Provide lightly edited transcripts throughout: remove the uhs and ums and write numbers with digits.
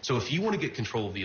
So if you want to get control of the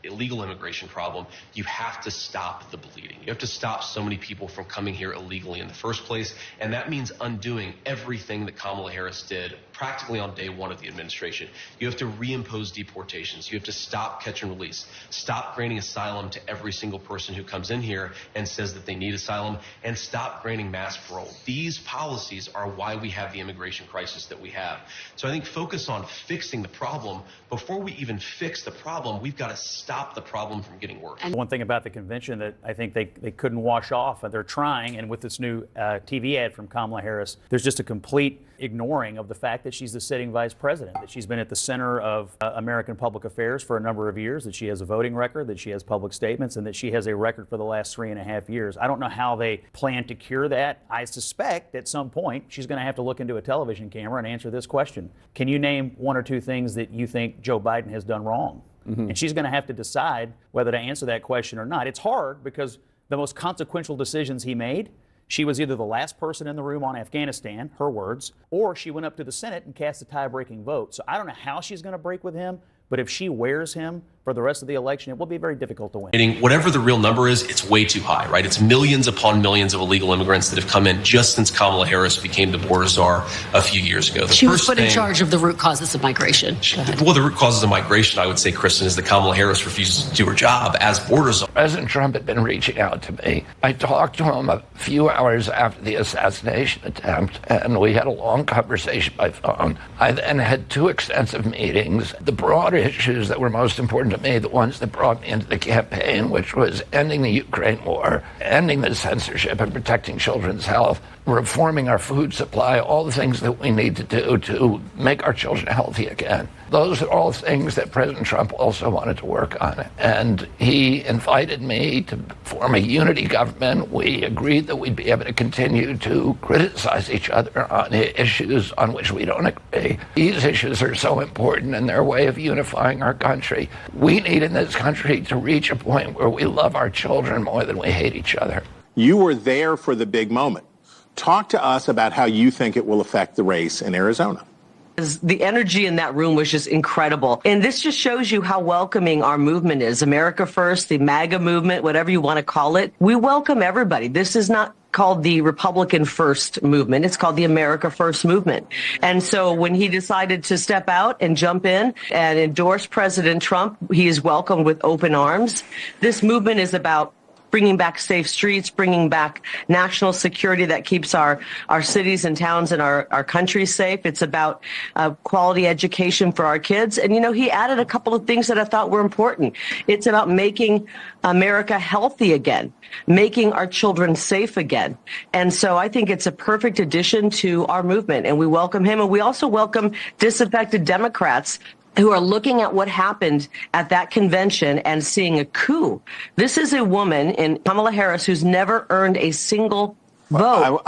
illegal immigration problem, you have to stop the bleeding. You have to stop so many people from coming here illegally in the first place. And that means undoing everything that Kamala Harris did practically on day one of the administration. You have to reimpose deportations. You have to stop catch and release. Stop granting asylum to every single person who comes in here and says that they need asylum, and stop granting mass parole. These policies are why we have the immigration crisis that we have. So I think focus on fixing the problem. Before we even fix the problem, we've got to stop the problem from getting worse. And one thing about the convention that I think they couldn't wash off, and they're trying, and with this new TV ad from Kamala Harris, there's just a complete ignoring of the fact that she's the sitting vice president, that she's been at the center of American public affairs for a number of years, that she has a voting record, that she has public statements, and that she has a record for the last 3.5 years. I don't know how they plan to cure that. I suspect at some point she's going to have to look into a television camera and answer this question. Can you name one or two things that you think Joe Biden has done wrong? And she's going to have to decide whether to answer that question or not. It's hard because the most consequential decisions he made, she was either the last person in the room on Afghanistan, her words, or she went up to the Senate and cast a tie-breaking vote. So I don't know how she's going to break with him, but if she wears him for the rest of the election, it will be very difficult to win. Whatever the real number is, it's way too high, right? It's millions upon millions of illegal immigrants that have come in just since Kamala Harris became the Border Czar a few years ago. She was put in charge of the root causes of migration. Well, the root causes of migration, I would say, Kristen, is that Kamala Harris refuses to do her job as Border Czar. President Trump had been reaching out to me. I talked to him a few hours after the assassination attempt, and we had a long conversation by phone. I then had 2 extensive meetings. The broader issues that were most important to me, the ones that brought me into the campaign, which was ending the Ukraine war, ending the censorship and protecting children's health, reforming our food supply, all the things that we need to do to make our children healthy again. Those are all things that President Trump also wanted to work on. And he invited me to form a unity government. We agreed that we'd be able to continue to criticize each other on issues on which we don't agree. These issues are so important in their way of unifying our country. We need in this country to reach a point where we love our children more than we hate each other. You were there for the big moment. Talk to us about how you think it will affect the race in Arizona. The energy in that room was just incredible. And this just shows you how welcoming our movement is. America First, the MAGA movement, whatever you want to call it. We welcome everybody. This is not called the Republican First movement. It's called the America First movement. And so when he decided to step out and jump in and endorse President Trump, he is welcomed with open arms. This movement is about bringing back safe streets, bringing back national security that keeps our cities and towns and our country safe. It's about quality education for our kids. And, you know, he added a couple of things that I thought were important. It's about making America healthy again, making our children safe again. And so I think it's a perfect addition to our movement, and we welcome him. And we also welcome disaffected Democrats who are looking at what happened at that convention and seeing a coup. This is a woman in Kamala Harris who's never earned a single vote.